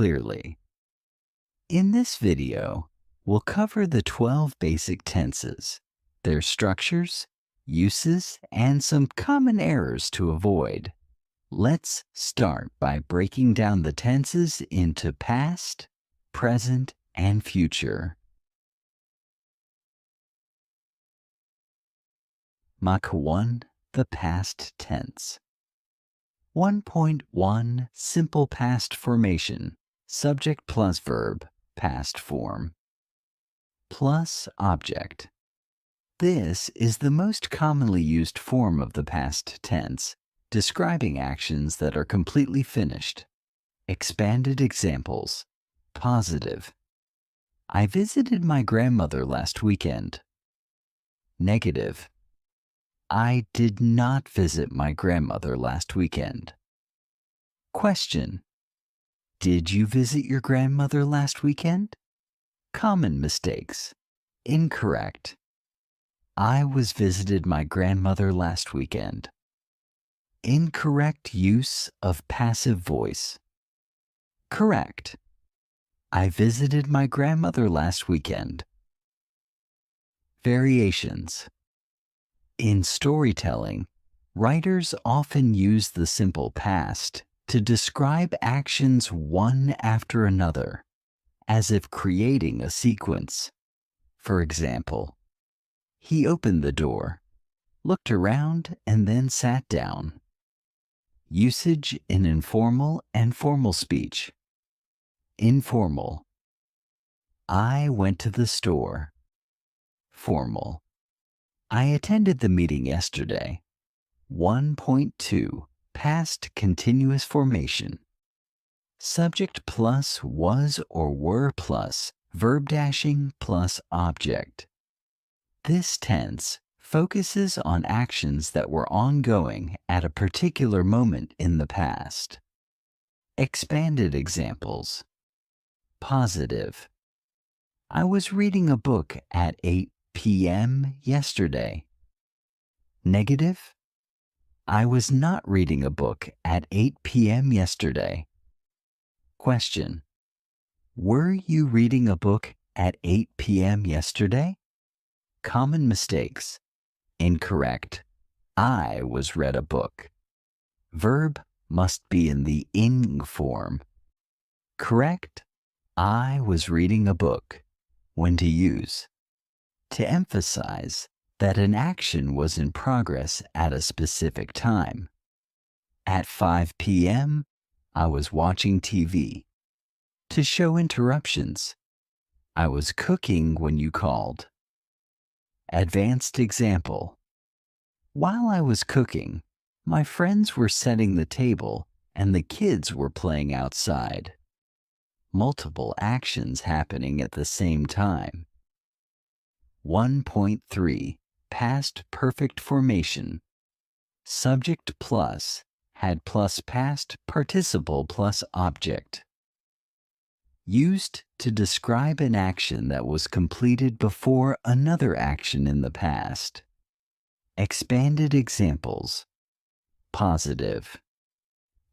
clearly. In this video, we'll cover the 12 basic tenses, their structures, uses, and some common errors to avoid. Let's start by breaking down the tenses into past, present, and future. Mach 1, the past tense. 1.1 Simple past formation, subject plus verb, past form. Plus object. This is the most commonly used form of the past tense, describing actions that are completely finished. Expanded examples. Positive. I visited my grandmother last weekend. Negative. I did not visit my grandmother last weekend. Question. Did you visit your grandmother last weekend? Common mistakes. Incorrect. I was visited my grandmother last weekend. Incorrect use of passive voice. Correct. I visited my grandmother last weekend. Variations. In storytelling, writers often use the simple past to describe actions one after another, as if creating a sequence. For example, he opened the door, looked around, and then sat down. Usage in informal and formal speech. Informal. I went to the store. Formal. I attended the meeting yesterday. 1.2 Past continuous formation. Subject plus was or were plus verb dashing plus object. This tense focuses on actions that were ongoing at a particular moment in the past. Expanded examples. Positive. I was reading a book at 8 p.m. yesterday. Negative. I was not reading a book at 8 p.m. yesterday. Question. Were you reading a book at 8 p.m. yesterday? Common mistakes. Incorrect. I was read a book. Verb must be in the ing form. Correct. I was reading a book. When to use. To emphasize that an action was in progress at a specific time. At 5 p.m., I was watching TV. To show interruptions. I was cooking when you called. Advanced example. While I was cooking, my friends were setting the table and the kids were playing outside. Multiple actions happening at the same time. 1.3 Past perfect formation. Subject plus had plus past participle plus object. Used to describe an action that was completed before another action in the past. Expanded examples. Positive.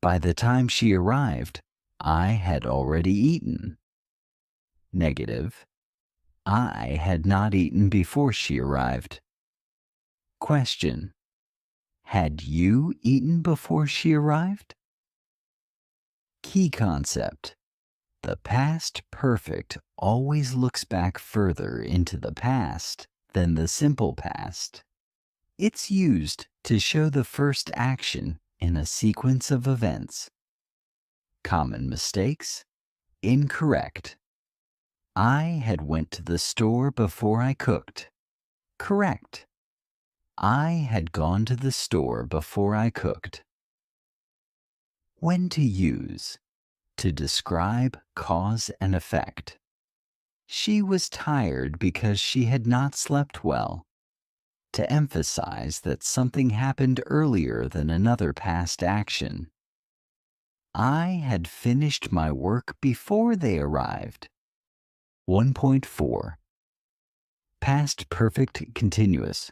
By the time she arrived, I had already eaten. Negative. I had not eaten before she arrived. Question. Had you eaten before she arrived? Key concept. The past perfect always looks back further into the past than the simple past. It's used to show the first action in a sequence of events. Common mistakes. Incorrect. I had went to the store before I cooked. Correct. I had gone to the store before I cooked. When to use. To describe cause and effect. She was tired because she had not slept well. To emphasize that something happened earlier than another past action. I had finished my work before they arrived. 1.4 Past perfect continuous.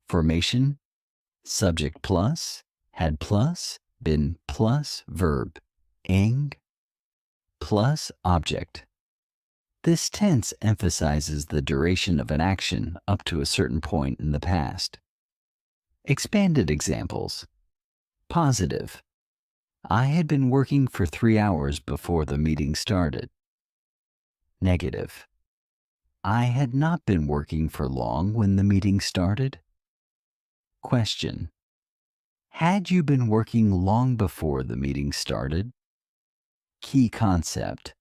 Formation. Subject plus, had plus, been plus, verb. Ing. plus object. This tense emphasizes the duration of an action up to a certain point in the past. Expanded examples. Positive. I had been working for 3 hours before the meeting started. Negative. I had not been working for long when the meeting started. Question. Had you been working long before the meeting started? Key concept.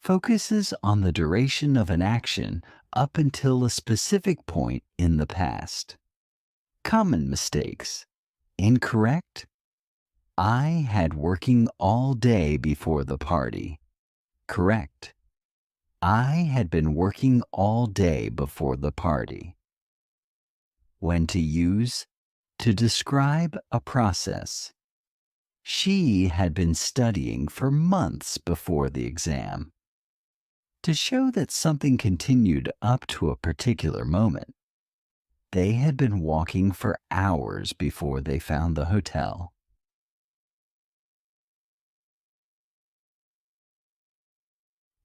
Focuses on the duration of an action up until a specific point in the past. Common mistakes. Incorrect. I had working all day before the party. Correct. I had been working all day before the party. When to use. To describe a process. She had been studying for months before the exam. To show that something continued up to a particular moment. They had been walking for hours before they found the hotel.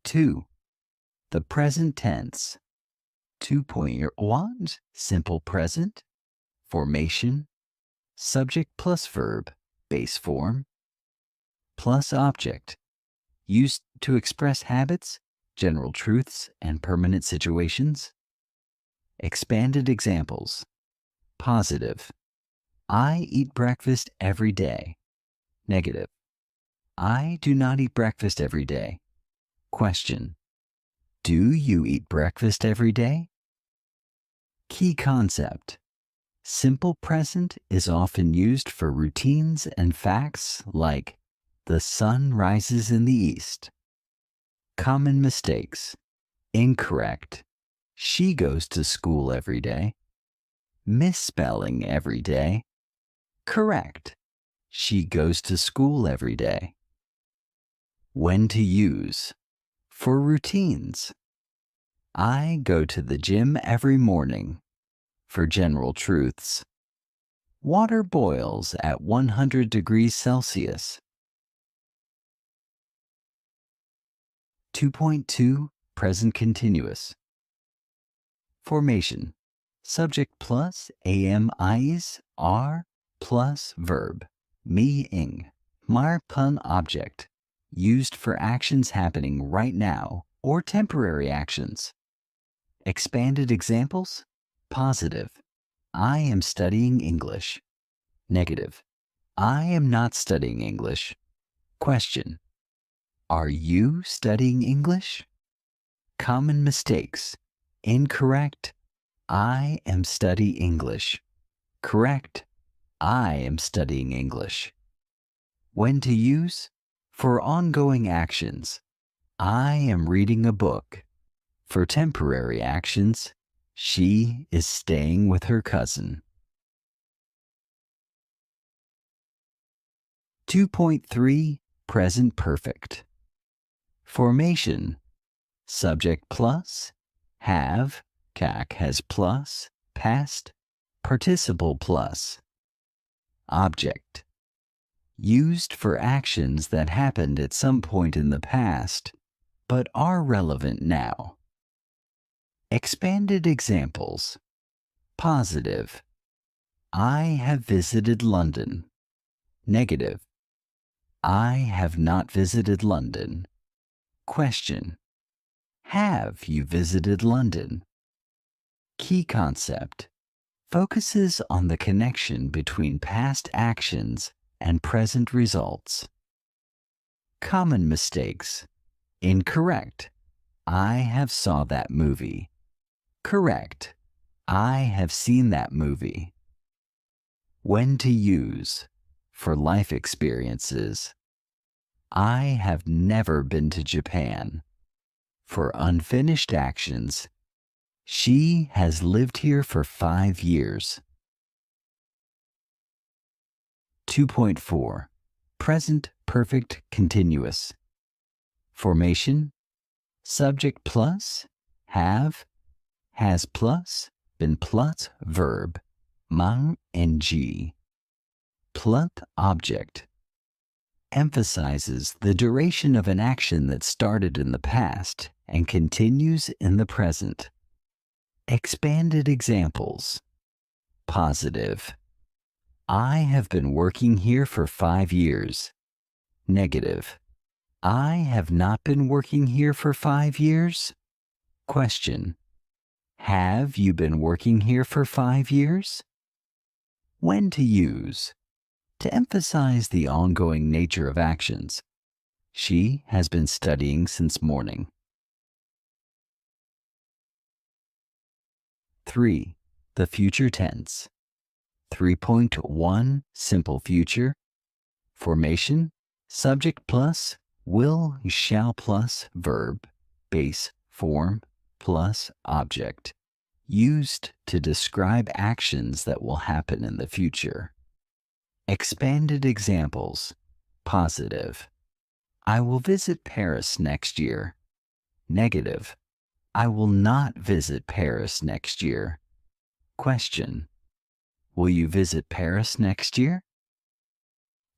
2. The present tense. 2.1 Simple present. Formation. Subject plus verb. Base form. Plus object. Used to express habits, general truths, and permanent situations. Expanded examples. Positive. I eat breakfast every day. Negative. I do not eat breakfast every day. Question. Do you eat breakfast every day? Key concept. Simple present is often used for routines and facts like the sun rises in the east. Common mistakes. Incorrect. She goes to school every day. Misspelling every day. Correct. She goes to school every day. When to use. For routines. I go to the gym every morning. For general truths. Water boils at 100 degrees Celsius. 2.2 Present continuous. Formation. Subject plus am is are plus verb. Me ing. Mar pun object. Used for actions happening right now or temporary actions. Expanded examples. Positive. I am studying English. Negative. I am not studying English. Question. Are you studying English? Common mistakes. Incorrect. I am studying English. Correct. I am studying English. When to use. For ongoing actions. I am reading a book. For temporary actions. She is staying with her cousin. 2.3 Present perfect. Formation. Subject plus. Have. Kak has plus. Past. Participle plus. Object. Used for actions that happened at some point in the past, but are relevant now. Expanded examples. Positive. I have visited London. Negative. I have not visited London. Question. Have you visited London? Key concept. Focuses on the connection between past actions and present results. Common mistakes. Incorrect. I have saw that movie. Correct. I have seen that movie. When to use. For life experiences. I have never been to Japan. For unfinished actions. She has lived here for 5 years. 2.4 Present perfect continuous. Formation. Subject plus. Have. Has plus. Been plus verb. Mang and G. Plus object. emphasizes the duration of an action that started in the past and continues in the present. Expanded examples. Positive. I have been working here for 5 years. Negative. I have not been working here for 5 years. Question. Have you been working here for 5 years? When to use. To emphasize the ongoing nature of actions. She has been studying since morning. 3. The future tense. 3.1 Simple future. Formation. Subject plus will, shall plus verb, base form plus object. Used to describe actions that will happen in the future. Expanded examples. Positive. I will visit Paris next year. Negative. I will not visit Paris next year. Question. Will you visit Paris next year?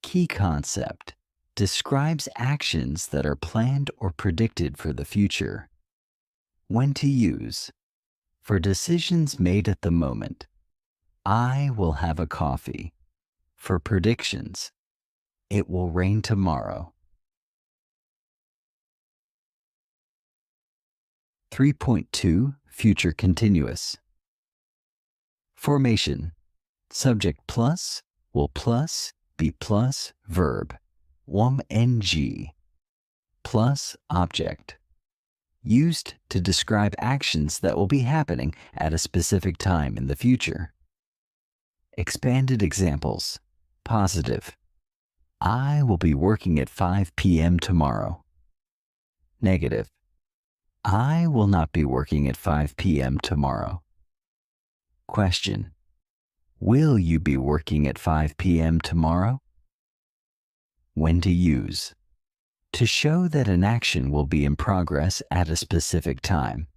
Key concept. Describes actions that are planned or predicted for the future. When to use. For decisions made at the moment. I will have a coffee. For predictions. It will rain tomorrow. 3.2 Future continuous. Formation. Subject plus, will plus, be plus, verb, ng, plus object. Used to describe actions that will be happening at a specific time in the future. Expanded examples. Positive. I will be working at 5 p.m. tomorrow. Negative. I will not be working at 5 p.m. tomorrow. Question. Will you be working at 5 p.m. tomorrow? When to use. To show that an action will be in progress at a specific time.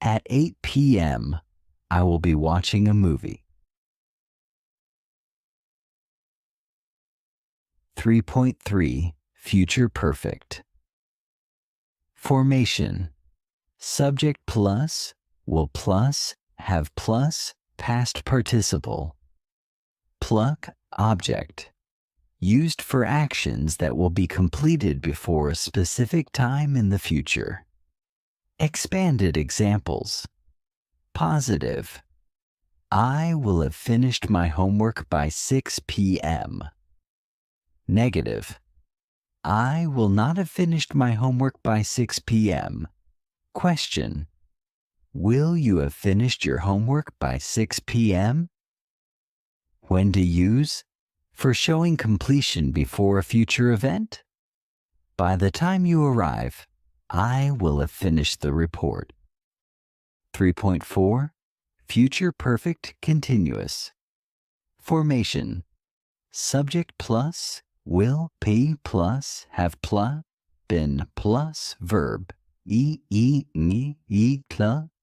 At 8 p.m., I will be watching a movie. 3.3 Future perfect. Formation. Subject plus, will plus, have plus, past participle. Pluck, object. Used for actions that will be completed before a specific time in the future. Expanded examples. Positive. I will have finished my homework by 6 p.m. Negative. I will not have finished my homework by 6 p.m. Question. Will you have finished your homework by 6 p.m.? When to use. For showing completion before a future event. By the time you arrive, I will have finished the report. 3.4 Future perfect continuous. Formation. Subject plus, will, be plus, have plus, been plus, verb,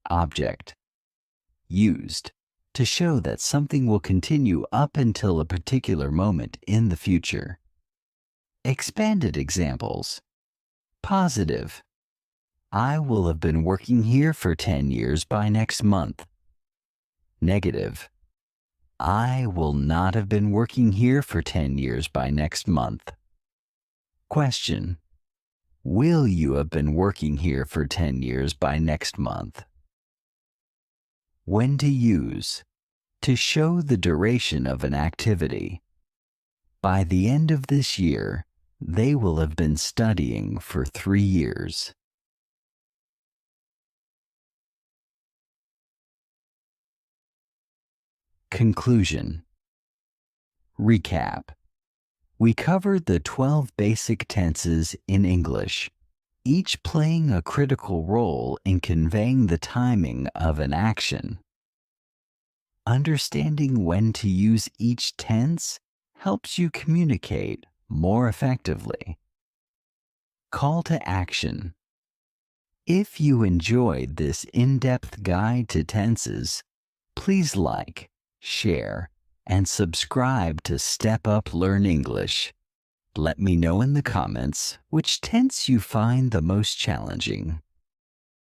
object. Used. To show that something will continue up until a particular moment in the future. Expanded examples. Positive. I will have been working here for 10 years by next month. Negative. I will not have been working here for 10 years by next month. Question. Will you have been working here for 10 years by next month? When to use. To show the duration of an activity. By the end of this year, they will have been studying for 3 years. Conclusion. Recap. We covered the 12 basic tenses in English, each playing a critical role in conveying the timing of an action. Understanding when to use each tense helps you communicate more effectively. Call to action. If you enjoyed this in-depth guide to tenses, please like, share, and subscribe to Step Up Learn English. Let me know in the comments which tense you find the most challenging.